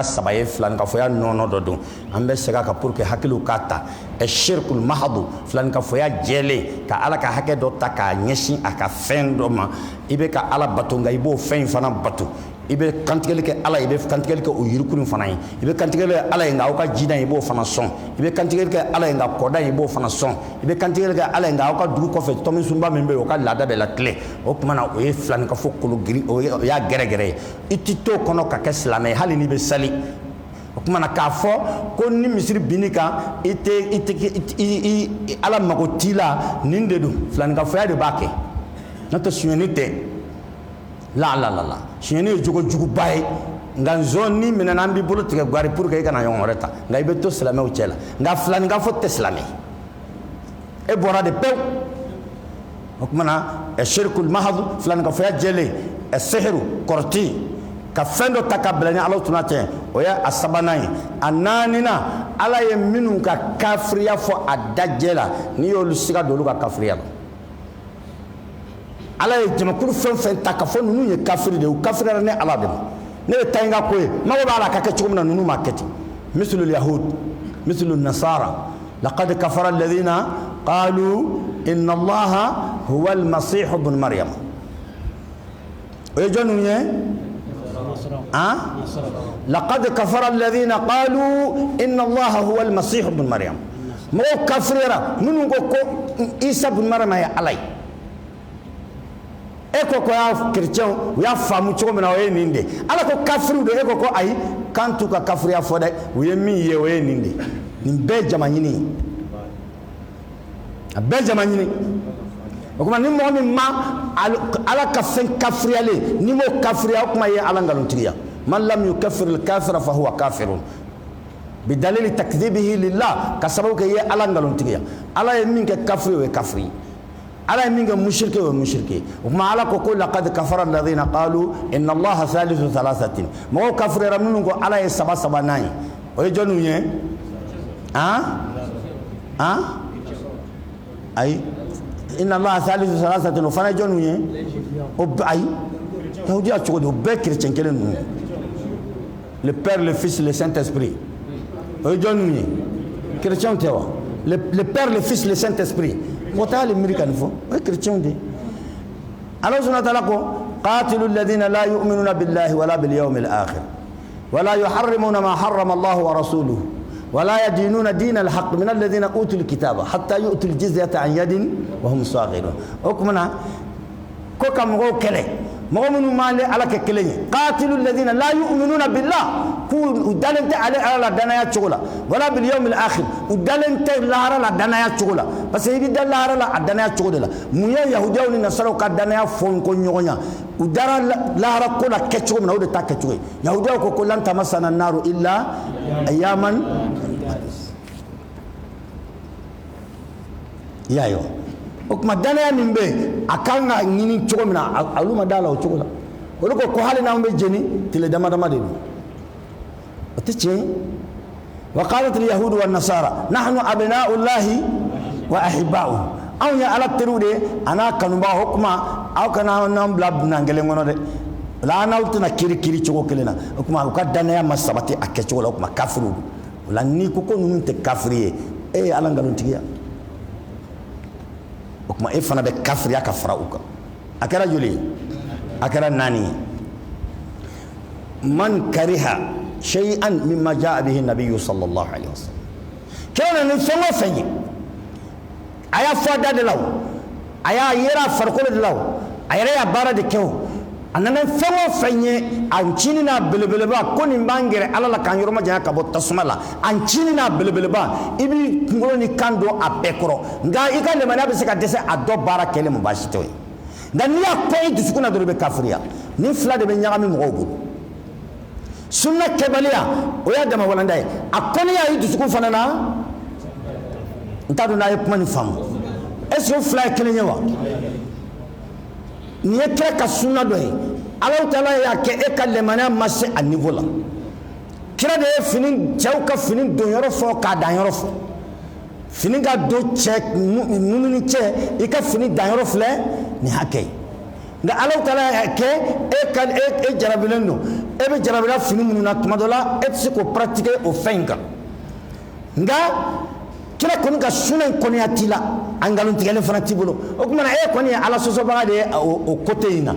sabaye filan ka foya nono dodo ambe sega ka pour que hakilu kata e shirkul mahadu filan ka foya jele ka ala ka hake do taka nyeshi aka fendo ma ibe ka ala batunga ibo fen fana batu ibe kantigele ke ala ibe kantigele ke o yirukunu fana ibe kantigele ala nga o ka jida ibo fana son ibe kantigele ke ala nga koda ibo fana son ibe kantigele ke ala nga o ka dugu ko fe tomi sumba membe o ka lada be la clé o kuma na o e filan ka fo kulu giri o ya gere gere itito kono ka ke islamé hali ni be sali o kuma na ka fo ko ni misiri binika ite ala magotila ninde du filan ka fo ya de bake nato sunyenite la shene jogo jugu bay ngan zoni menana mbi bolo tige gwari pour que kana yon reta ngai beto islamé o cela nga flan nga fotte islamé e bora de pew hukmana e shirkul mahad flan nga faya jele e sihru korti ka fendo takablani ala tunate o ya asabanai ananina ala ye minu ka kafriya fo adajela ni yo lusiga dolu ka kafriya ala ye jamakulu fen ta ka fo nunu ye kafiri de o kafira ne ala de ne tayinga ko e mago bala ka ke chugumna nunu maketi mislul yahud mislul nasara laqad kafara alladhina qalu inna allaha huwa almasih ibn maryam o jonu ye laqad kafara alladhina qalu inna allaha huwa almasih ibn maryam mo kafira nunu ko isa ibn maryam ya alay eko ko ya chrétien ya famu choko mena o ninde ala ko kafiru de eko ko ay kantu ka kafiru ya fode o yemi ye o ninde ni be jamanyini be jamanyini o kuma ni mo mi ma ala ka fen kafiru ale ni mo kafiru ya kuma ye ala ngalontiya man lam yukaffir al kafira fa huwa kafirun bidalil takdhibihi lillah kasabu ke ye ala ngalontiya ala ye min ke kafiru we kafiri على مين مشركي ومشركي وما على كل لقد كفر الذين قالوا ان الله ثالث ثلاثه ما هو كفر رمنو على سبع سبع ناي ويجونو يه اي ان الله ثالث ثلاثه فانا جونو يه اي يهودي اتشودو بكريتين كلن le père le fils le saint-esprit ويجونو يه chrétien توا le père le fils le saint-esprit وتعالى المريكان فو كريتيون دي الله سبحانه وتعالى قاتلوا الذين لا يؤمنون بالله ولا باليوم الآخر ولا يحرمون ما حرم الله ورسوله ولا يدينون دين الحق من الذين أوتوا الكتاب حتى يؤتوا الجزية عن يد وهم صاغرون حكمنا كوكا مغو كلي مغمن مالي على كلي قاتلوا الذين لا يؤمنون بالله ودلنت على دنيا شغلا ولا باليوم الاخر ودلنت لا على دنيا شغلا بس يدي دل على دنيا شغلا ميا يهوديا ونصارى كدنيا فون كو نيغنا ودار لا على كل كچو من ود تاكچو يهوديا كو لن تمسنا النار الا اياما يا يو okuma dana nimbe akanga ngini choko mina aluma dala o choko la oloko ko hali na mbe jeni tile dama dama de otiche wa qalat al yahud wan nasara nahnu abna'u llahi wa ahibba'u aw ya ala terude ana kanumba hukuma aw kana nam blab nangele ngono de la na ultuna kiri choko kelena okuma ka dana ya masabati akechoko la okuma kafiru la ni ko ko nunte kafiriye e ala ngalontiya okuma e fana be kafir ya kafara uka akara juli akara nani man kariha shay'an mimma jaa bihi an-nabiy sallallahu alaihi wasallam kana ni songo fanyi aya foda de law aya yera farkole de law ayra ya bara de kew anana songo fanye anchini na belebele ba koni mbangere alala kan yoroma jaya kabo tasmala anchini na belebele ba ibi ngolo ni kando apekoro nga ikale mana be sika dese ado bara kele mubashito nga ni akoy disukuna do be kafriya ni fla de be nyagami mogobu sunna kebaliya o ya dama wala ndai akoni ya yi disukun fanana ntadu na yepma ni fam eso fla kele nyewa ni ekra ka sunna do he Allah taala ya ke ekalle mana masse a niveau la kira de fini chauka fini do yoro fo ka dan yoro fo fini ga do check nunu ni che ika fini dan yoro fle ni hake nga Allah taala ya ke ekal e jarabileno e be jarabila fini minnu na tuma dɔ la e tɛ se k'o pratiquer o fɛn in kan nka kira kɔni ka sunna in kɔniya t'i la a nkalontigɛlen fana t'i bolo o tuma na e kɔni ye ala sɔsɔbaga de ye o côté in na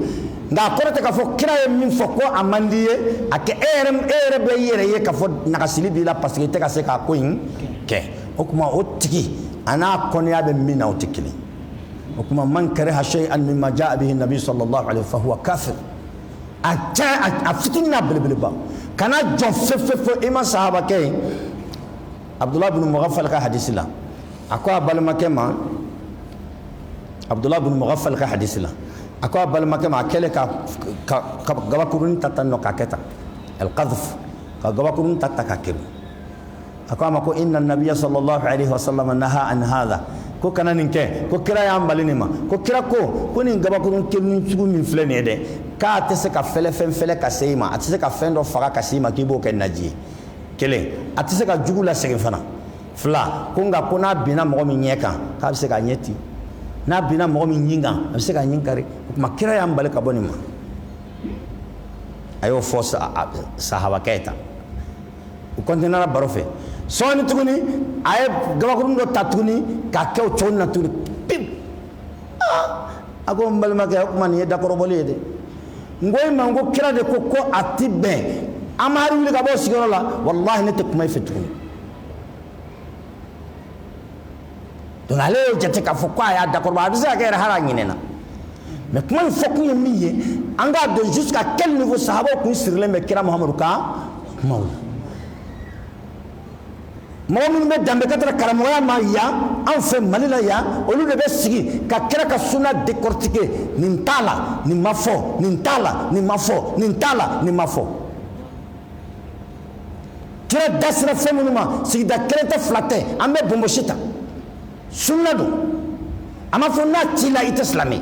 nka a kɔrɔ tɛ k'a fɔ kira ye min fɔ ko a man di ye a kɛ e yɛrɛ bɛ i yɛrɛ ye k'a fɔ nagasili b'i la parce que i tɛ ka se k'a ko in kɛ o tuma o tigi a n'a kɔniya bɛ min na o tɛ kelen o tuma man kariha shay'an mimma jaa bihi nabi sallallahu alaihi fa huwa kafir a fitinin n'a belebeleba kana jɔn fefefo i ma sahaba kɛ ye Abdullah bin Mughaffal ka hadisi la a ko a balimakɛ ma Abdullah bin Mughaffal ka hadisi la a ko a balimakɛ ma a kɛlen ka gabakurunin ta tan nɔ k'a kɛ tan al-qadhf ka gabakurunin ta k'a keri a ko a ma ko inna nabiyya sallallahu alaihi wasallam naha an hadha ko kana nin kɛ ko kira y'an bali nin ma ko kira ko nin gabakurun kelinin sugu min filɛ nin ye dɛ k'a tɛ se ka fɛlɛ ka se i ma a tɛ se ka fɛn dɔ faga ka se i ma k'i b'o kɛ naji ye kelen a tɛ se ka jugu lasegin fana fila ko nka ko n'a binna mɔgɔ min ɲɛ kan k'a bɛ se k'a ɲɛ ti n'a binna mɔgɔ min ɲin kan a bɛ se k'a ɲin kari o tuma kira y'an bali ka bɔ nin ma a y'o fɔ sahabakɛ ye tan u kɔntinɛra baro fɛ sɔɔni tuguni a ye gabakurun dɔ ta tuguni k'a kɛ o cogo na tuguni pip a ko n balimakɛ o tuma nin ye dakɔrɔbɔli ye dɛ n ko i ma n ko kira de ko a ti bɛn an ma wuli ka bɔ sigiyɔrɔ la walahi ne tɛ kuma i fɛ tuguni donc ale y'o jate k'a fɔ ko a y'a dakɔrɔbɔ a bɛ se ka kɛ yɛrɛ hali a ɲinɛna mais kuma in fɔ kun ye min ye an k'a dɔn jusqu'à quel niveau sahabaw kun sirilen bɛ kira Muhamadu ka kumaw la mɔgɔ minnu bɛ danbekatara karamɔgɔya ma yan an fɛ Mali la yan olu de bɛ sigi ka kira ka sunna décortiquer nin t'a la nin ma fɔ nin t'a la nin ma fɔ nin t'a la nin ma fɔ kira da sera fɛn minnu ma sigida kelen tɛ fila tɛ an bɛ bonbosi ta sunna don a ma fɔ n'a t'i la i tɛ silamɛ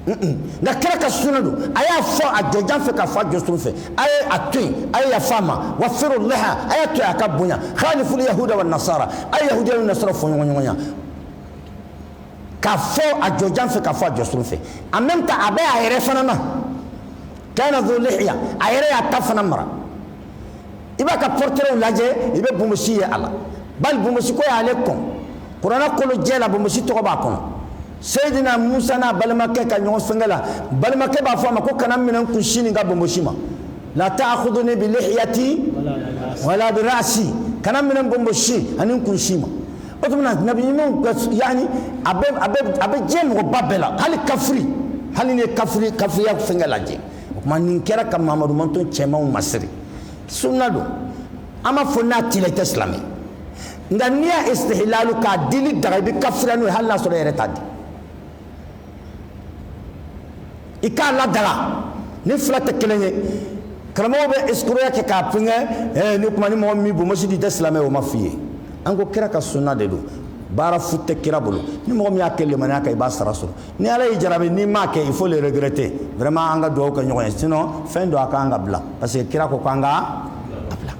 nka kira ka sunna don a y'a fɔ a jɔjan fɛ k'a fɔ a jɔsuru fɛ a ye a to yen a ye yafa a ma wa firu laha a y'a to yen a ka bonya khaliful yahuda wa nasara a ye yahudiya ni nasara fɔ ɲɔgɔn k'a fɔ a jɔjan fɛ k'a fɔ a jɔsuru fɛ en même temps a bɛ a yɛrɛ fana na kana dhu lihiya a yɛrɛ y'a ta fana mara i b'a ka portrait lajɛ i bɛ bonbosi ye a la bali bonbosi ko y'ale kɔn kuranɛ kolo jɛ la bonbosi tɔgɔ b'a kɔnɔ Seydina Musa n'a balimakɛ ka ɲɔgɔn fɛngɛ la balimakɛ b'a fɔ a ma ko kana minɛ n kun sini ka bonbosi ma la ta'khuduni bi lihiyati wala bi ra'si kana minɛ bonbosi ani n kun si ma o tuma na nabi ɲumanw ka yani a bɛ diɲɛ mɔgɔba bɛɛ la hali kafiri hali ni ye kafiriya fɛngɛ lajɛ o tuma nin kɛra ka Mamadu Manton cɛmanw masiri sunna don an b'a fɔ n'a t'i la i tɛ silamɛ nka n'i y'a istihlalu k'a dili daga i bɛ kafiriya n'o ye hali n'a sɔrɔ e yɛrɛ t'a di i k'a ladaga ni fila tɛ kelen ye karamɔgɔ bɛ escroya kɛ k'a fɛngɛ ni kuma ni mɔgɔ min bonbosi di tɛ silamɛ o ma f'i ye an ko kira ka sunna de don baara fu tɛ kira bolo ni mɔgɔ min y'a kɛ limaniya kan i b'a sara sɔrɔ ni ala y'i jarabi n'i m'a kɛ il faut le regretter vraiment an ka dugawu kɛ ɲɔgɔn ye sinon fɛn dɔ a kan ka bila parce que kira ko k'an ka bila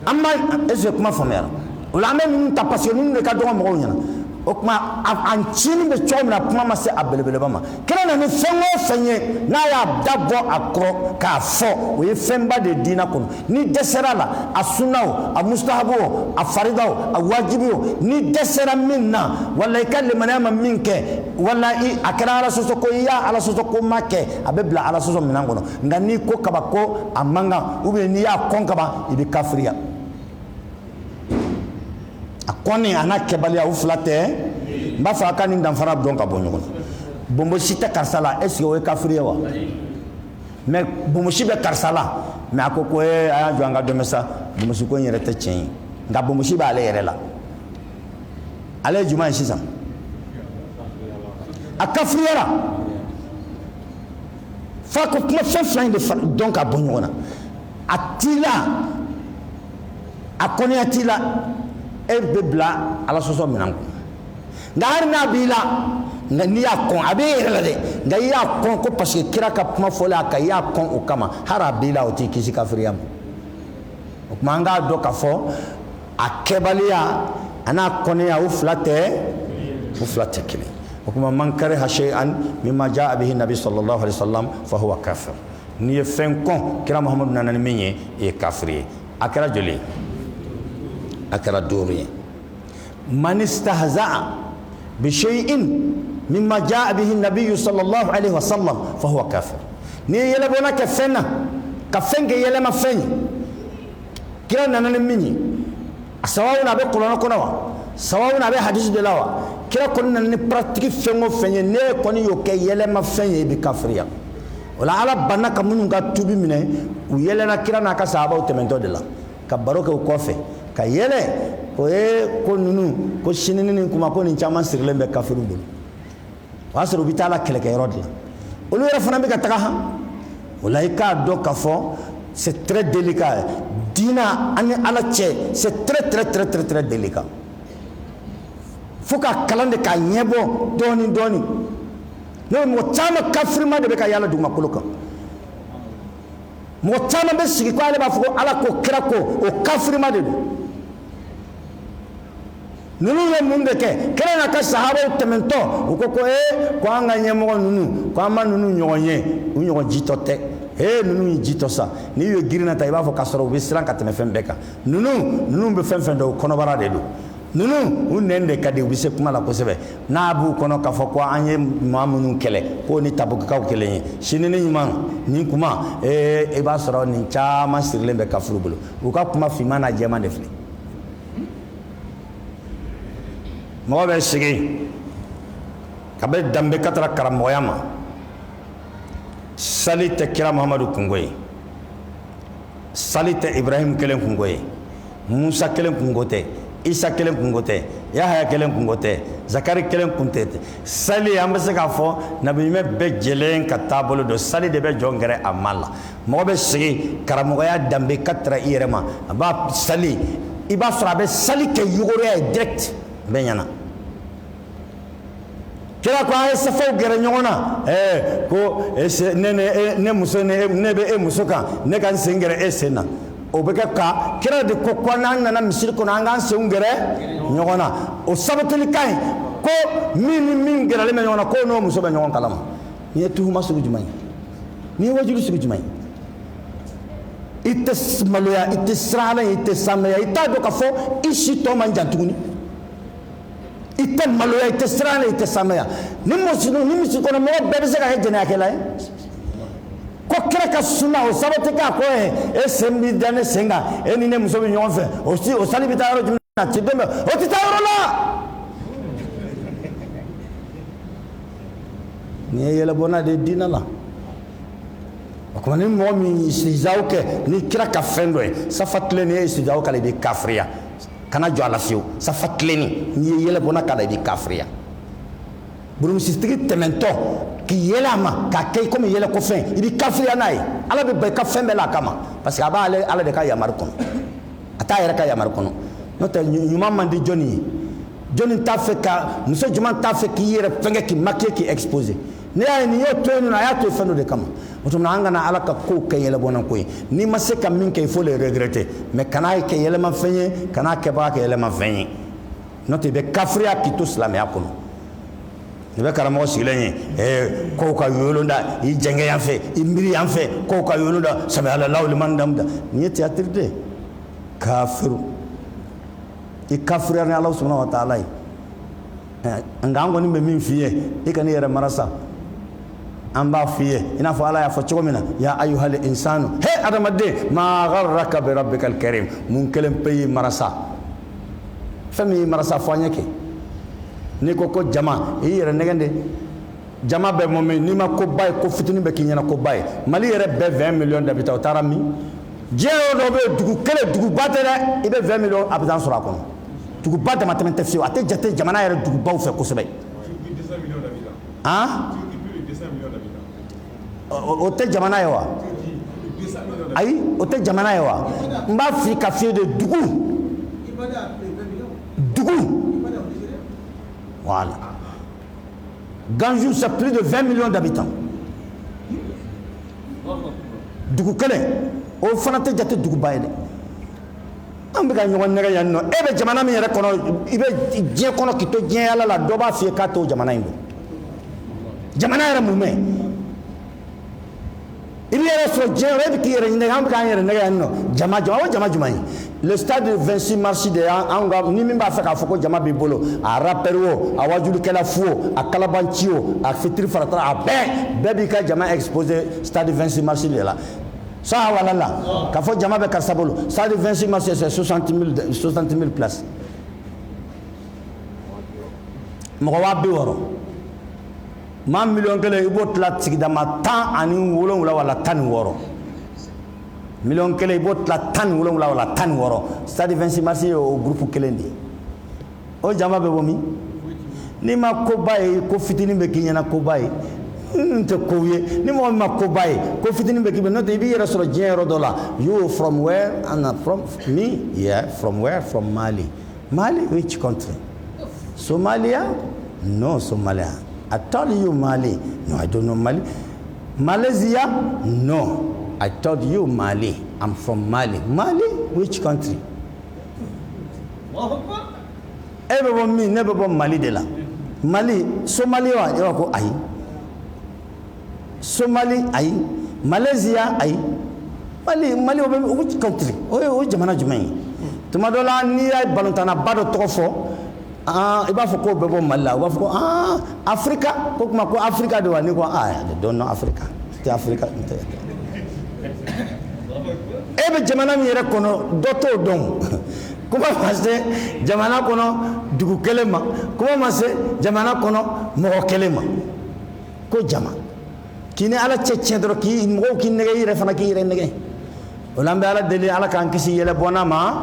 an ma est-ce que kuma faamuyara o la an bɛ ninnu ta parce que ninnu de ka dɔgɔ mɔgɔw ɲɛna o tuma a tiɲɛni bɛ cogo min na kuma ma se a belebeleba ma kira na ni fɛn o fɛn ye n'a y'a da bɔ a kɔrɔ k'a fɔ o ye fɛnba de diinɛ kɔnɔ ni dɛsɛra la a sunnaw a mustahabu a faridaw a wajibiw ni dɛsɛra min na wala i ka limaniya ma min kɛ wala a kɛra ala sɔsɔ ko i y'a ala sɔsɔ ko ma kɛ a bɛ bila ala sɔsɔ minɛn kɔnɔ nka n'i ko kaba ko a man kan ou bien n'i y'a kɔn kaba i bɛ kafiriya a kɔni a n'a kɛbaliya o fila tɛ n b'a fɔ a ka nin danfara dɔn ka bɔ ɲɔgɔn na bonbosi tɛ karisa la est ce que o ye kafiri ye wa mais bonbosi bɛ karisa la mais a ko a y'a jɔ an ka dɛmɛ sa bonbosi ko in yɛrɛ tɛ tiɲɛ ye nka bonbosi b'ale yɛrɛ la ale ye jumɛn ye sisan a kafiriyara f'a ko kuma fɛn fila in de dɔn ka bɔ ɲɔgɔn na a t'i la a kɔniya t'i la e bɛ bila ala sɔsɔ minɛn kɔnɔ nka hali n'a b'i la nka n'i y'a kɔn a b'e yɛrɛ la dɛ nka i y'a kɔn ko parce que kira ka kuma fɔlen a kan i y'a kɔn o kama hali a b'i la o t'i kisi kafiriya ma o tuma an k'a dɔn k'a fɔ a kɛbaliya a n'a kɔniya o fila tɛ kelen o tuma man kariha shay'an mimma jaa bihi nabi sallallahu alaihi wasallam fa huwa kafir n'i ye fɛn kɔn kira Muhamadu nana ni min ye i ye kafiri ye. A kɛra joli? A kɛra 5 ye. Man istahza'a bi shay'in mimma jaa bihi an-nabiy sallallahu alayhi wa sallam fa huwa kafir. Ni yɛlɛ bɔna kɛ fɛn na ka fɛn kɛ yɛlɛma fɛn ye kira nana ni min ye a sababu na a bɛ kɔlɔlɔ kɔnɔ wa sababu na a bɛ hadisi de la wa kira kɔni nana ni pratique fɛn o fɛn ye ne kɔni y'o kɛ yɛlɛma fɛn ye i bɛ kafiriya. O la Ala banna ka minnu ka tubi minɛ u yɛlɛna kira n'a ka sahabaw tɛmɛntɔ de la ka baro kɛ u kɔfɛ ka yɛlɛ o ye ko ninnu ko sini ni kuma ko nin caman sirilen bɛ kafiriw bolo o y'a sɔrɔ u bɛ taa la kɛlɛkɛyɔrɔ de la olu yɛrɛ fana bɛ ka taga han o la i k'a dɔn k'a fɔ c'est très délicat diina ani Ala cɛ c'est très délicat fo ka kalan de k'a ɲɛbɔ dɔɔni dɔɔni n'o ye mɔgɔ caman kafirima de bɛ ka yala dugumakolo kan mɔgɔ caman bɛ sigi ko ale b'a fɔ ko Ala ko kira ko o kafirima de don ninnu ye mun de kɛ kira n'a ka sahabaw tɛmɛntɔ u ko ko an ka ɲɛmɔgɔ ninnu ko an ma ninnu ɲɔgɔn ye u ɲɔgɔn jitɔ tɛ ninnu ye jitɔ sa n'i y'u girinna ta i b'a fɔ k'a sɔrɔ u bɛ siran ka tɛmɛ fɛn bɛɛ kan ninnu bɛ fɛn dɔn o kɔnɔbara de don ninnu u nɛn de ka di u bɛ se kuma la kosɛbɛ n'a b'u kɔnɔ k'a fɔ ko an ye maa minnu kɛlɛ ko ni tabukikaw kelen ye sini ni ɲuman nin kuma i b'a sɔrɔ nin caman sirilen bɛ kafuru bolo u ka kuma finman n'a jɛman de filɛ mɔgɔ bɛ sigi ka bɛ danbe ka taara karamɔgɔya ma sali tɛ kira Muhamadu kungo ye sali tɛ Ibrahim kelen kungo ye Musa kelen kungo tɛ Isa kelen kungo tɛ Yahaya kelen kungo tɛ Zakari kelen kun tɛ sali an bɛ se k'a fɔ nabi ɲuman bɛɛ jɛlen ka taabolo don sali de bɛ jɔn gɛrɛ a ma la mɔgɔ bɛ sigi karamɔgɔya danbe ka taara i yɛrɛ ma a b'a sali i b'a sɔrɔ a bɛ sali kɛ yuguriya ye direct bɛɛ ɲɛna kira ko an ye safaw gɛrɛ ɲɔgɔn na ko ne muso ne bɛ e muso kan ne ka n sen gɛrɛ e sen na o bɛ kɛ ka kira de ko n'an nana misiri kɔnɔ an k'an senw gɛrɛ ɲɔgɔn na o sabatili ka ɲi ko min ni min gɛrɛlen bɛ ɲɔgɔn na k'o n'o muso bɛ ɲɔgɔn kalama nin ye tuhuma sugu jumɛn ye nin ye wajulu sugu jumɛn ye i tɛ maloya i tɛ siran Ala ye i tɛ sanuya i t'a dɔn k'a fɔ i si tɔ man jan tuguni i tɛ maloya i tɛ siran Ala ye i tɛ sanuya ni misi kɔnɔ mɔgɔ bɛɛ bɛ se ka kɛ jɛnɛyakɛla ye ko kira ka sunna o sabati k'a ko e sen b'i da ne sen kan e ni ne muso bɛ ɲɔgɔn fɛ o sali bɛ taa yɔrɔ jumɛn na ti den bɛ o tɛ taa yɔrɔ la nin ye yɛlɛbɔnna de ye diinɛ la o tuma ni mɔgɔ min ye istihzaaw kɛ ni kira ka fɛn dɔ ye safa tilenni e ye istihzaaw k'a la i bɛ kafiriya kana jɔ a la fiyewu safa tilenni n'i ye yɛlɛbɔnna k'a la i bɛ kafiriya burumisitigi tɛmɛntɔ k'i yɛlɛ a ma k'a kɛ komi yɛlɛ ko fɛn i bɛ kafiriya n'a ye Ala bɛ ban i ka fɛn bɛɛ la a kama parce que a b'ale Ala de ka yamaru kɔnɔ a t'a yɛrɛ ka yamaru kɔnɔ n'o tɛ ɲuman man di jɔnni ye jɔnni t'a fɛ ka muso juma t'a fɛ k'i yɛrɛ fɛngɛ k'i maquiller k'i exposer ne y'a ye nin y'o to yen nɔ a y'a to yen fɛn dɔ de kama o tuma an kana Ala ka kow kɛ yɛlɛbɔnna ko ye n'i ma se ka min kɛ il faut le regretter mais kana kɛ yɛlɛmafɛn ye kana kɛbaga kɛ yɛlɛmafɛn ye n'o tɛ i bɛ kafiriya k'i to silamɛya kɔnɔ i bɛ karamɔgɔ sigilen ye kow ka yolo da i jɛngɛ yan fɛ i miiri yan fɛ kow ka yolo da sami Allahu liman hamida nin ye théâtre de ye kafiru i kafiriya ni Ala subhanahu wa ta'ala ye nka an kɔni bɛ min f'i ye i ka n'i yɛrɛ mara sa an b'a f'i ye i n'a fɔ Ala y'a fɔ cogo min na ya ayyuhal insanu adamaden ma gharraka bi rabbikal karim mun kelen pe y'i mara sa fɛn min y'i mara sa fɔ an ye kɛ n'i ko ko jama i yɛrɛ nɛgɛn de jama bɛ mɔ min n'i ma koba ye ko fitinin bɛ k'i ɲɛna koba ye Mali yɛrɛ bɛɛ 20 millions d'habitants o taara min diɲɛ yɔrɔ dɔ bɛ yen dugu kelen duguba tɛ dɛ i bɛ 20 millions habitants sɔrɔ a kɔnɔ duguba damatɛmɛ tɛ fiyewu a tɛ jate jamana yɛrɛ dugubaw fɛ kosɛbɛ han o tɛ jamana ye wa ayi o tɛ jamana ye wa n b'a f'i ka f'i ye de dugu voilà Ganjou c'est plus de 20 millions d'habitants dugu kelen o fana tɛ jate duguba ye dɛ an bɛ ka ɲɔgɔn nɛgɛ yan nɔ e bɛ jamana min yɛrɛ kɔnɔ i bɛ diɲɛ kɔnɔ k'i to diɲɛ yala la dɔ b'a f'i ye k'a t'o jamana in don jamana yɛrɛ mun mɛn i bɛ Le stade de 26 mars de ni min b'a fɛ k'a fɔ ko jama b'i bolo a rappeur o a wajulikɛla fu o a kalabanci o a fitiri faratara a bɛɛ b'i ka jama exposé stade 26 mars de la ça wala la k'a fɔ jama bɛ karisa bolo stade 26 mars c'est 60 000 places mɔgɔ 60,000 maa miliyɔn kelen i b'o tila sigidama 17 wala 16 million kele ibo tla tan wolonwula wala tan woro stade 26 mars o groupe kelendi o jama be bomi ni ma ko baye ko fitini be kinyana ko baye nte ko ye ni mo ma ko baye ko fitini be kibe no te bi yera soro jero dola you from where and from me yeah from where from Mali which country Somalia no Somalia I told you Mali no I don't know Mali Malaysia no I told you Mali. I'm from Mali. Mali? Which country? Everyone never born Mali de la. Mali, Somalia, you go aye. Somali aye. Malaysia aye. Mali which country? Oh, jamana jumai. Tumadola ni ay balantana bado tofo. Iba foko bebo Mali. Iba foko Africa. Kokuma ko Africa de wani ko they don't know Africa. It's Africa. Ebe jamana mi yɛrɛ kɔnɔ dɔ t'o dɔn kuma ma se jamana kɔnɔ dugu kelen ma kuma ma se jamana kɔnɔ mɔgɔ kelen ma ko jama k'i ni ala cɛ tiɲɛ dɔrɔn k'i mɔgɔw k'i nɛgɛ i yɛrɛ fana k'i yɛrɛ nɛgɛ o la an bɛ ala deli ala k'an kisi yɛlɛbɔnna ma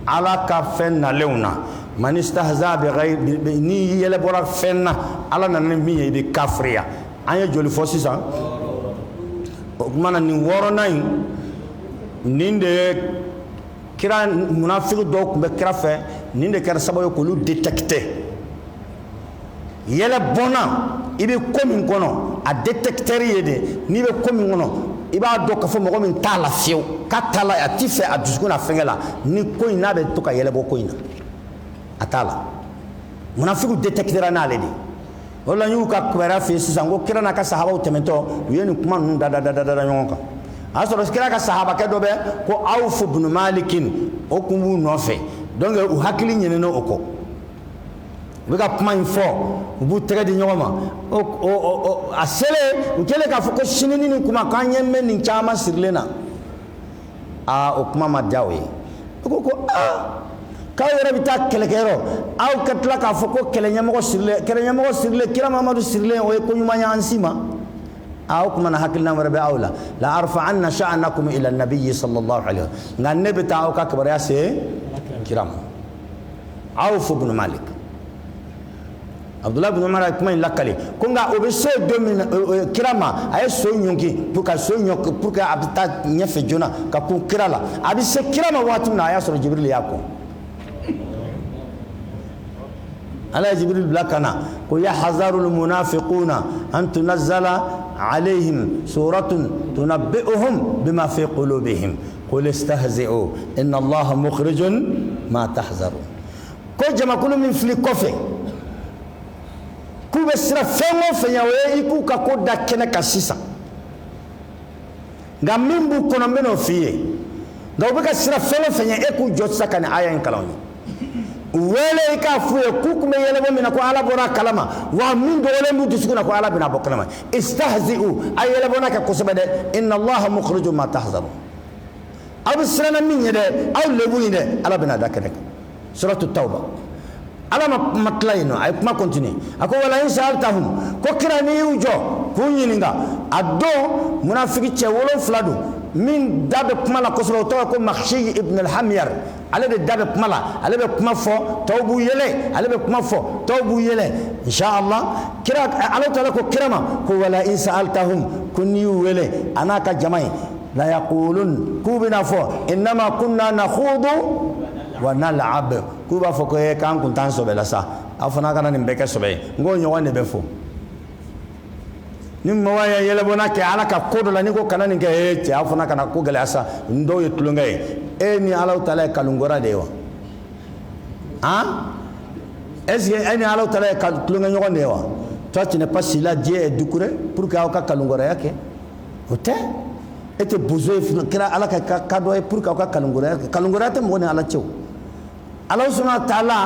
ala ka fɛn nalenw na man istahza bi ghayri ni yɛlɛbɔra fɛn na ala nana ni min ye i bɛ kafiriya an ye joli fɔ sisan o kumana nin wɔɔrɔnan in nin de kira munafiki dɔw tun bɛ kira fɛ nin de kɛra sababu ye k'olu détecter yɛlɛ bɔnna i bɛ ko min kɔnɔ a détecteur ye de n'i bɛ ko min kɔnɔ i b'a dɔn k'a fɔ mɔgɔ min t'a la fiyewu k'a t'a la a t'i fɛ a dusukun na fɛnkɛ la ni ko in n'a bɛ to ka yɛlɛbɔ ko in na a t'a la munafikiw détectera n'ale de o la n y'u ka kibaruya f'i ye sisan ko kira n'a ka sahabaw tɛmɛtɔ u ye nin kuma ninnu da ɲɔgɔn kan a sɔrɔ kira ka sahabakɛ dɔ bɛ ko Awf ibn Malikin o kun b'u nɔfɛ donc u hakili ɲinɛna o kɔ u bɛ ka kuma in fɔ u b'u tɛgɛ di ɲɔgɔn ma a selen u kɛlen k'a fɔ ko sini ni nin kuma k'an ɲɛ mɛn nin caman sirilen na o kuma ma diya o ye u ko k'aw yɛrɛ bɛ taa kɛlɛkɛyɔrɔ aw ka tila k'a fɔ ko kɛlɛɲɛmɔgɔ sirilen kira Mamadu sirilen o ye ko ɲuman ye an si ma o kuma na hakilina wɛrɛ bɛ aw la la arfa'anna sha'anakum ila nabiyyi sallallahu alaihi wa sallam nka ne bɛ taa aw ka kibaruya se kira ma Awf ibn Malik Abdullah ibn Umar ye kuma in lakale ko nka o bɛ se don min kira ma a ye so ɲɔnki pour que a bɛ taa ɲɛfɛ joona ka kun kira la a bɛ se kira ma waati min na a y'a sɔrɔ Jibril y'a kɔ ala ye Jibril bila ka na ko yahzarul munafiquna an tunazzala عليهم سورة تنبئهم بما في قلوبهم قل استهزئوا إن الله مخرج ما تحذرون كل جما كل من فلي كوفي كو بسرا فمو فنياوي كو كاكو داكنا كاسيسا غامين بو كونو منو فيه غاو بكا سرا فمو فنيا اكو جوتسا كان آية كلاوني wele ka fuye kukume yelebo mina ko ala bora kalama wa min do wele mu dusukuna ko ala bina bokalama istahzi'u ay yelebo na ka kusabade inna allaha mukhrijum ma tahzaru absrana min yede aw lebu yede ala bina dakene suratul tauba ala matlayno ay kuma continue ako wala in sa'altahum ko kirani ujo kunyininga addo munafiki che wolo fladu min dabe kuma la kosoro to ko Makhshi ibn al-Hamyar ale de dabe kuma la ale be kuma fo tawbu yele ale be kuma fo tawbu yele inshallah kira ala taala ko kirama ko wala in sa'altahum kunni wele anaka jamai la yaqulun kubina fo inma kunna nakhudu wa nal'ab kuba fo ko e kan kun tan so bela sa afana kana ni beke so be ngo nyo wane be fo ni mawaya yele bona ke ala ka kodo la ni ko kana ni ke te afuna kana ko gele asa ndo ye tulunga ni ala taala kalungora dewa est-ce que ni ala taala kalunga nyogo dewa toi tu n'es pas si là Dieu est ducré pour que ka kalungora yake ote ete bozo kira ala ka kado e pour ka kalungura te mo ne ala chew ala subhanahu wa ta'ala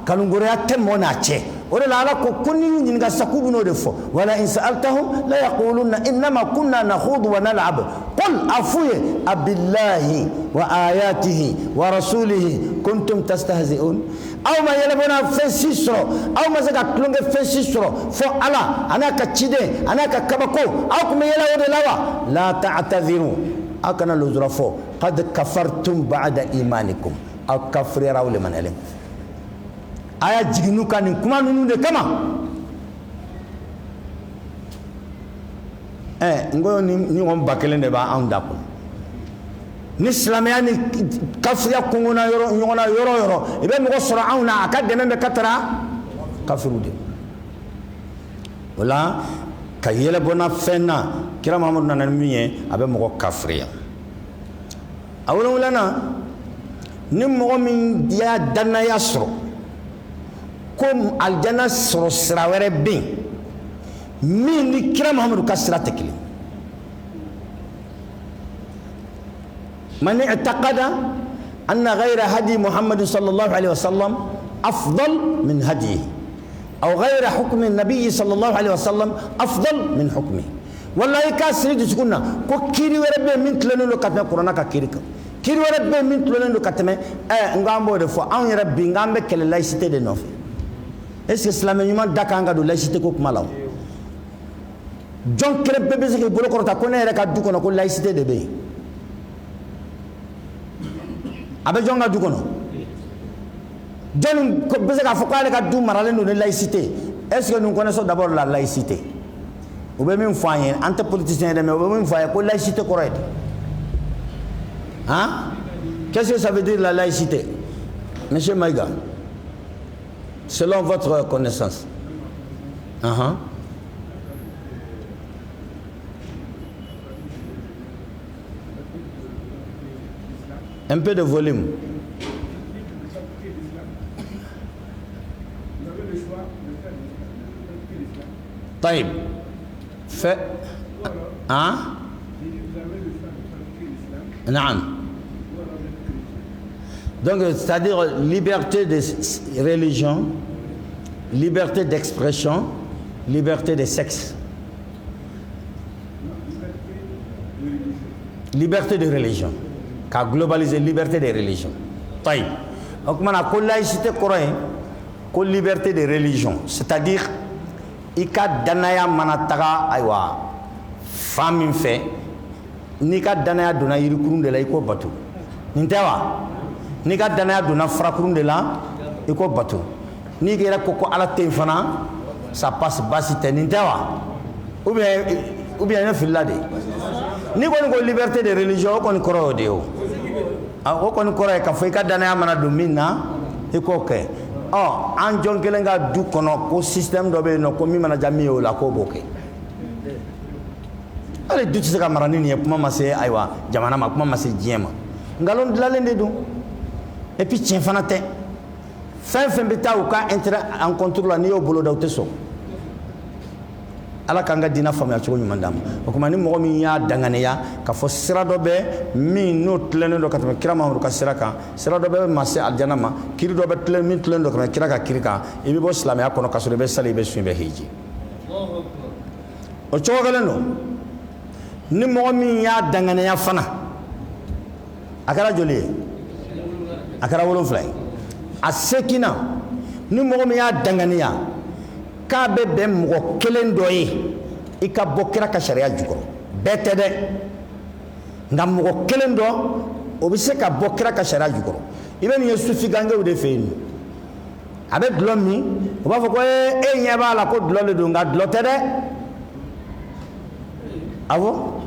kalungura te mo na che ore la ala ko kunni ni nga sakubu no de fo wala in sa'altahum la yaquluna inma kunna nakhudu wa nal'ab qul afuye abillahi wa ayatihi wa rasulihi kuntum tastahzi'un aw ma yalabuna fesisro aw ma zaka klunge fesisro fo ala anaka chide anaka kabako aw kuma yala wode lawa la ta'tadhiru akana luzrafo qad kafartum ba'da imanikum aw kafrira wal man alim aya jiginu kan kuma nunu de kama ngo ni on bakelen de ba an dako ni islamia ni kafriya kungona yoro nyona yoro ibe mo sura auna akademe be katara kafiru de wala kayele bona fenna kira mamadou nanan miye abe mo kafriya awla na ni mo min ya danna yasro comme aljanna soro sira wɛrɛ ben min ni kira mahamadu ka sira tɛ kelen man i'taqada anna ghayra hadi muhammad sallallahu alaihi wasallam afdal min hadihi aw ghayra hukmi an-nabiy sallallahu alaihi wasallam afdal min hukmihi wallahi ka siri dusukunna ko kiri wɛrɛ ben min tilenen do ka tɛmɛ qur'ana ka kiri kan kiri wɛrɛ ben min tilenen do ka tɛmɛ ngambo de fo an yɛrɛ bi ngambe kɛlɛ laïcité de nɔfɛ. Est-ce que islam nyuma dakanga do laïcité ko kuma law jon kere bebe se ke bolo korota ko ne yɛrɛ ka du kɔnɔ ko laïcité de be abe jonga du kɔnɔ jon ko be se ka fɔ ko ale ka du maralen do ne laïcité est-ce que nous connaissons d'abord la laïcité ou be min fɔ an ye an tɛ politicien de mais ou be min fɔ an ye ko laïcité kɔrɔ ye hein qu'est-ce que ça veut dire la laïcité monsieur Maïga selon votre connaissance. Un peu de volume. Taïb. Fait. Hein? Naam. Donc, c'est-à-dire liberté de religion, liberté d'expression, liberté de sexe. Liberté de religion. Qu'a globalisé liberté de religion. Taï. Donc, on a la laïcité coréenne, la liberté de religion. C'est-à-dire, il y a danaya manataga aywa femme fait, ni ka danaya dona yirikurun de la iko batu. Nintewa. Ni ka danaya donna farakurun de la iko batu ni gera koko ala te fana ça passe basi te nin tawa ou bien ne filla de ni ko liberté de religion ko ni koro de o ko ni koro ka fo ka danaya mana do minna iko ke an jonkelen ga du kono ko système do be no ko mi mana jami o la ko boke ale du tse ka marani ni kuma mase aywa jamana ma kuma mase jema ngalon dilalende do et puis tiens fanate fin beta ou ka intérêt en contrôle la ni o bolo da uteso ala kanga dina famya chogo nyumandam o kuma ni mo mi ya danganeya ka fo sira do be mi no tleno do katama kirama ru ka sira ka sira do be masse aljana ma kiri do be tleno min tleno do ka kira ka kirika ibi bo islam ya kono kaso be sali be suin be hiji o chogo galeno ni mo mi ya danganeya fana akara joli akara wolon fly a sekina ni mo mi ya danganiya ka be be mo kelen do yi ika bokira ka sharia jukoro bete de ngam mo kelen do o bi se ka bokira ka sharia jukoro ibe ni yesu fi gange o de fein abe dlomi o ba fo ko e nya ba la ko dlole do nga dlote de avo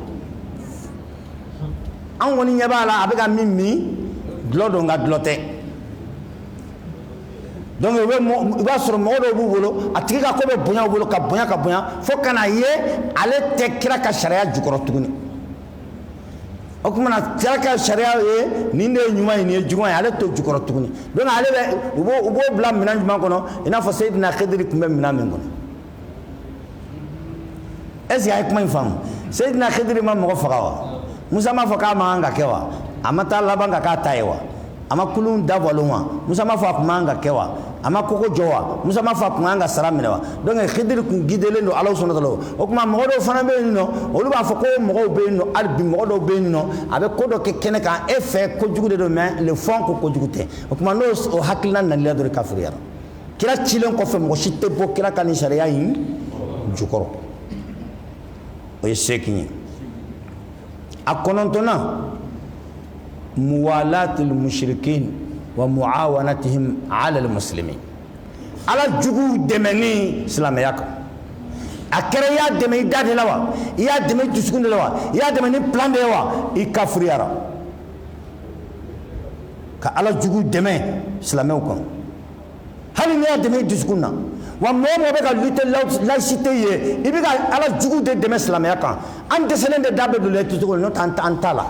an woni nya ba la abe ga mimi dlodo nga dlote donc il va sur modo bubolo atika ko be bunya bolo ka bunya fo kana ye ale tekira ka sharia jukoro tuguni o kuma na tira ka sharia ye ninde nyuma ni jugwa ale to jukoro tuguni donc ale be ubo bla minan juma kono ina fo sayyidina khidri kumbe minan men kono est-ce qu'il y a kuma infam sayyidina khidri ma mo farawa Musa m'a fɔ k'a man kan ka kɛ wa a ma taa laban ka k'a ta ye wa a ma kulun dabɔlen wa Musa m'a fɔ a kun man kan ka kɛ wa a ma koko jɔ wa Musa m'a fɔ a kun man kan ka sara minɛ wa donc Khidr kun guidelen don Ala subhanahu wa ta'ala o kuma mɔgɔ dɔw fana bɛ yen nɔ olu b'a fɔ ko mɔgɔw bɛ yen nɔ hali bi mɔgɔ dɔw bɛ yen nɔ a bɛ ko dɔ kɛ kɛnɛ kan e fɛ kojugu de don mais le fond ko kojugu tɛ o kuma n'o hakilina nalila dɔrɔn kafiriyara kira cilen kɔfɛ mɔgɔ si tɛ bɔ kira ka nin sariya in jukɔrɔ o ye sekin ye a kɔnɔntɔnna muwalatul mushrikin wa muawanatihim ala al muslimin ala jugu dɛmɛni silamɛya kan a kɛra i y'a dɛmɛ i da de la wa i y'a dɛmɛ i dusukun de la wa i y'a dɛmɛ ni plan de ye wa i kafiriyara ka ala jugu dɛmɛ silamɛw kan hali n'i y'a dɛmɛ i dusukun na wa mɔgɔ mɔgɔ bɛ ka lutter laïcité ye i bɛ ka ala jugu de dɛmɛ silamɛya kan an dɛsɛlen de da bɛ don laïcité ko la n'o tɛ an t'a la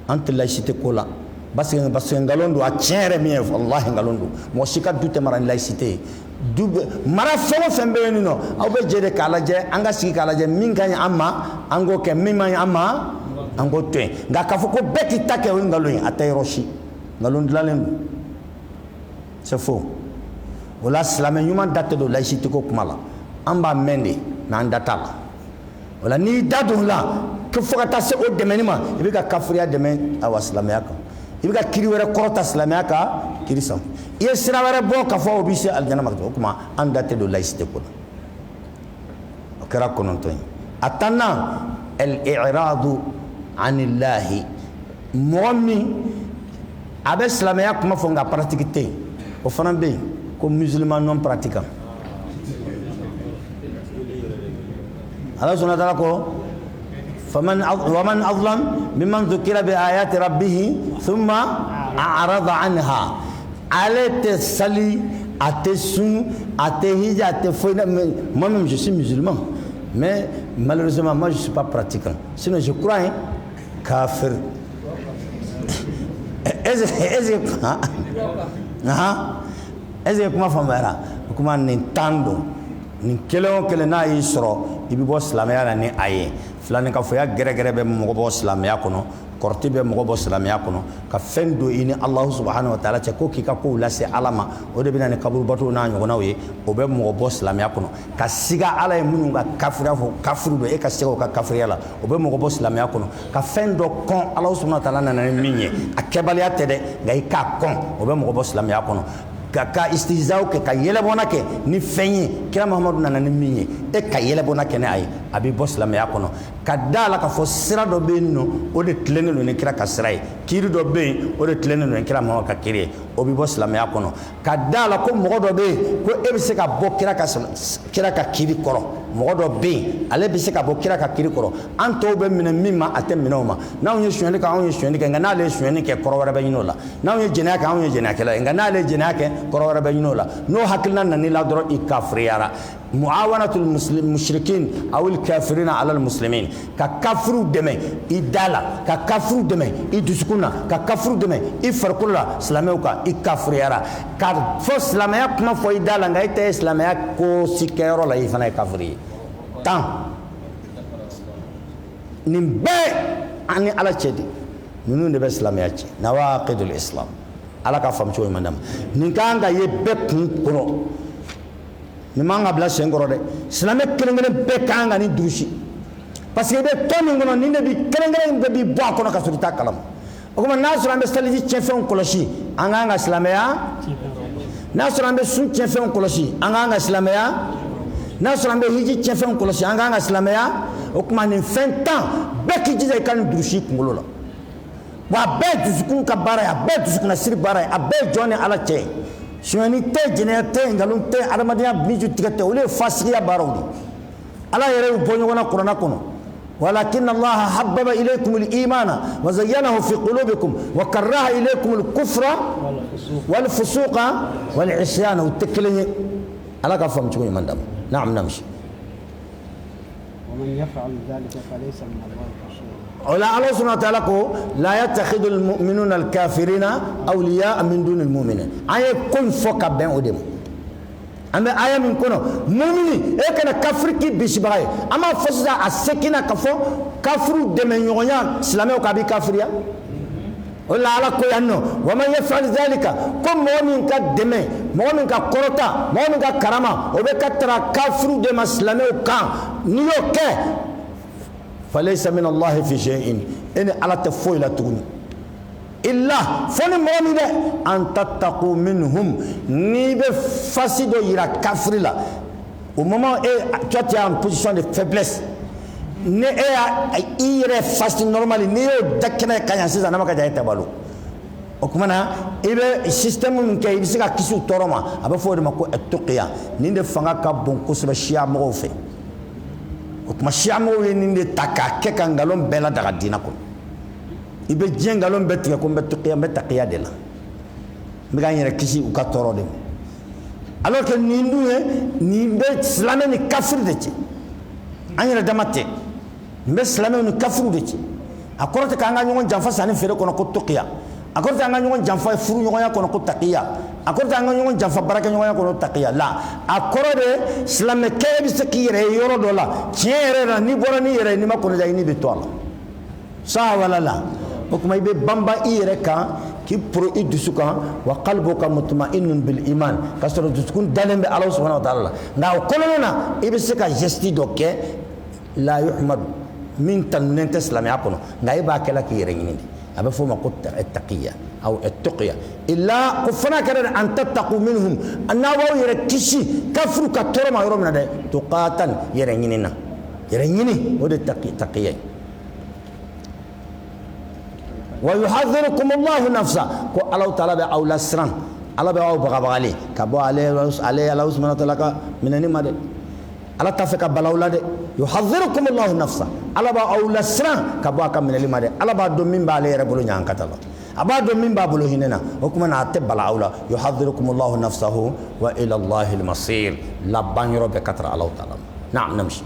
an tɛ laïcité ko la parce que nkalon don a tiɲɛ yɛrɛ min ye walahi nkalon don mɔgɔ si ka du tɛ mara ni laïcité ye mara fɛn o fɛn bɛ yen nɔ aw bɛ jɛ de k'a lajɛ an ka sigi k'a lajɛ min ka ɲi an ma an k'o kɛ min man ɲi an ma an k'o to yen nka k'a fɔ ko bɛɛ k'i ta kɛ o ye nkalon ye a tɛ yɔrɔ si nkalon dilanlen don c'est faux o la silamɛ ɲuman da tɛ don laïcité ko kuma la an b'a mɛn de mais an da t'a la o la n'i da don o la fo ka taa se o dɛmɛni ma i bɛ ka kafiriya dɛmɛ awa silamɛya kan i bɛ ka kiri wɛrɛ kɔrɔta silamɛya kan kiri sanfɛ i ye sira wɛrɛ bɔ k'a fɔ o bɛ se alijana ma o kuma an da tɛ don laïcité ko la o kɛra kɔnɔntɔn ye a tannan al-i'radu anillahi mɔgɔ min a bɛ silamɛya kuma fɔ nka pratique tɛ yen o fana bɛ yen ko musulman non pratiquant Ala subhanahu wa ta'ala ko ومن أظلم ممن ذكر بآيات ربه ثم أعرض عنها على تسلي أتسون أتهيج أتفوين moi-même je suis musulman mais malheureusement moi je ne suis pas pratiquant sinon je crois kafir est-ce que kuma fambara kuma nintendo ni kelen o kelen n'a y'i sɔrɔ i bɛ bɔ silamɛya la ni a ye filani ka fɔya gɛrɛgɛrɛ bɛ mɔgɔ bɔ silamɛya kɔnɔ kɔrɔti bɛ mɔgɔ bɔ silamɛya kɔnɔ ka fɛn don i ni Alahu subhanahu wa ta'ala cɛ ko k'i ka kow lase Ala ma o de bɛ na ni kaburubatow n'a ɲɔgɔnnaw ye o bɛ mɔgɔ bɔ silamɛya kɔnɔ ka siga Ala ye minnu ka kafiriya fɔ kafiru don e ka siga o ka kafiriya la o bɛ mɔgɔ bɔ silamɛya kɔnɔ ka fɛn dɔ kɔn Alahu subhanahu wa ta'ala nana ni min ye a kɛbaliya tɛ dɛ nka i k'a kɔn o bɛ mɔgɔ bɔ silamɛya kɔnɔ ka istihzaw kɛ ka yɛlɛbɔna kɛ ni fɛn ye kira Muhamadu nana ni min ye e ka yɛlɛbɔna kɛ ni a ye a bɛ bɔ silamɛya kɔnɔ ka da la ka fɔ sira dɔ bɛ yen nɔ o de tilennen don ni kira ka sira ye kiri dɔ bɛ yen o de tilennen don ni kira Muhamadu ka kiri ye o bɛ bɔ silamɛya kɔnɔ ka da la ko mɔgɔ dɔ bɛ yen ko e bɛ se ka bɔ kira ka kiri kɔrɔ mɔgɔ dɔ bɛ yen ale bɛ se ka bɔ kira ka kiri kɔrɔ an tɔw bɛ minɛ min ma a tɛ minɛ o ma n'anw ye sonyɛli kɛ anw ye sonyɛli kɛ nka n'ale ye sonyɛli kɛ kɔrɔ wɛrɛ bɛ ɲini o la n'anw ye jɛnɛya kɛ anw ye jɛnɛyakɛla ye nka n'ale ye jɛnɛya kɛ kɔrɔ wɛrɛ bɛ ɲini o la n'o hakilina nan'i la dɔrɔn i kafiriyara muawanatul mushrikin awil kafirina alal muslimin ka kafiru dɛmɛ i da la ka kafiru dɛmɛ i dusukun na ka kafiru dɛmɛ i farikolo la silamɛw kan i kafiriyara ka fɔ silamɛya kuma fɔ i da la nka i tɛ silamɛya ko si kɛyɔrɔ la i fana ye kafiri ye tan nin bɛɛ an ni Ala cɛ de ninnu de bɛ silamɛya cɛ nawaqidul islam Ala ka faamu cogo ɲuman d'a ma nin ka kan ka ye bɛɛ kun kɔrɔ nin man ka bila sen kɔrɔ dɛ silamɛ kelen-kelen bɛɛ ka kan ka nin durusi parce que i bɛ tɔn min kɔnɔ nin de bi kelen-kelen bɛɛ b'i bɔ a kɔnɔ ka sɔrɔ i t'a kalama o kuma n'a sɔrɔ an bɛ saliji tiɲɛfɛnw kɔlɔsi an ka kan ka silamɛya n'a sɔrɔ an bɛ sun tiɲɛfɛnw kɔlɔsi an ka kan ka silamɛya n'a sɔrɔ an bɛ hiji tiɲɛfɛnw kɔlɔsi an ka kan ka silamɛya o kuma nin fɛn tan bɛɛ k'i jija i ka nin durusi kunkolo la wa a bɛɛ dusukun ka baara ye a bɛɛ dusukunna siri baara ye a bɛɛ jɔn ni Ala cɛ sonyɛni tɛ jɛnɛya tɛ nkalon tɛ adamadenya binju tigɛ tɛ olu ye fasigiya baaraw de Ala yɛrɛ y'u bɔ ɲɔgɔn na kuranna kɔnɔ walakinna Allaha habbaba ilaykumul imana wa zayyanahu fi qulubikum wa karaha ilaykumul kufra wal fusuqa wal isyana u tɛ kelen ye Ala ka faamu cogo ɲuman d'a ma naam namshi ومن يفعل ذلك فليس من الله بشيء ولا الله سبحانه وتعالى لا يتخذ المؤمنون الكافرين أولياء من دون المؤمنين أي كل فوق بين أدم أما آية من كونه مؤمني إيه كنا كافر كي بيشبهه أما فسدا السكينة كفو kafru dɛmɛ ɲɔgɔnya silamɛw k'a bi kafiriya o la ala ko yan nɔ wa man yaf'al dhalika ko mɔgɔ min ka dɛmɛ mɔgɔ min ka kɔrɔta mɔgɔ min ka karama o bɛ ka tara kafru de ma silamɛw kan n'i y'o kɛ falaysa min allahi fi shay'in e ni ala tɛ foyi la tuguni illa fo ni mɔgɔ min dɛ an tattaqu minhum n'i bɛ fasi dɔ yira kafiri la au moment toi tu es en position de faiblesse ne y'a i yɛrɛ fasi normal n'i y'o da kɛnɛ ka ɲa sisan n'a ma ka jan e tɛ balo o tuma na i bɛ système min kɛ i bɛ se ka kisi u tɔɔrɔ ma a bɛ fɔ o de ma ko tuqiya nin de fanga ka bon kosɛbɛ siya mɔgɔw fɛ o tuma siya mɔgɔw ye nin de ta k'a kɛ ka nkalon bɛɛ ladaga diinɛ kɔnɔ i bɛ diɲɛ nkalon bɛɛ tigɛ ko n bɛ taqiya de la n bɛ ka n yɛrɛ kisi u ka tɔɔrɔ de ma alors que nin dun ye nin bɛ silamɛ ni kafiri de cɛ an yɛrɛ dama tɛ n bɛ silamɛw ni kafiriw de cɛ a kɔrɔ tɛ k'an ka ɲɔgɔn janfa sanni feere kɔnɔ ko tuqiya a kɔrɔ tɛ an ka ɲɔgɔn janfa furu ɲɔgɔnya kɔnɔ ko taqiya a kɔrɔ tɛ an ka ɲɔgɔn janfa baarakɛ ɲɔgɔnya kɔnɔ taqiya la a kɔrɔ de silamɛkɛ bɛ se k'i yɛrɛ ye yɔrɔ dɔ la tiɲɛ yɛrɛ la n'i bɔra n'i yɛrɛ ye n'i ma kɔnɔja i ni bɛ to a la saa wala la o tuma i bɛ banba i yɛrɛ kan k'i poro i dusu kan wa qalbuka mutma'innun bil iman ka sɔrɔ dusukun dalen bɛ Ala subhanahu wa ta'ala la nka o kɔnɔna na i bɛ se ka geste dɔ kɛ la yuhmadu min tanunen tɛ silamɛya kɔnɔ nka e b'a kɛla k'i yɛrɛ ɲini de a bɛ fɔ o ma ko taqiya aw tuqiya illa ko fana kɛra de an tattaqu minhum n'a b'aw yɛrɛ kisi kafiriw ka tɔɔrɔ ma yɔrɔ min na dɛ tuqatan yɛrɛ ɲini na yɛrɛ ɲini o de taqiya ye wa yuhadhirukum Allahu nafsa ko Alahu Taala bɛ aw lasiran Ala bɛ aw bagabagali ka bɔ ale Alahu subhanahu wa ta'ala ka minɛni ma dɛ Ala t'a fɛ ka bala aw la dɛ yuhadhirukum Allahu nafsa Ala b'a aw lasiran ka bɔ a ka minɛli ma dɛ Ala b'a dɔn min b'ale yɛrɛ bolo ɲankata la a b'a dɔn min b'a bolo hinɛ na o tuma na a tɛ bala aw la yuhadhirukum Allahu nafsahu wa ila Allahi al-masir laban yɔrɔ bɛɛ ka tara Alahu Taala naam namshi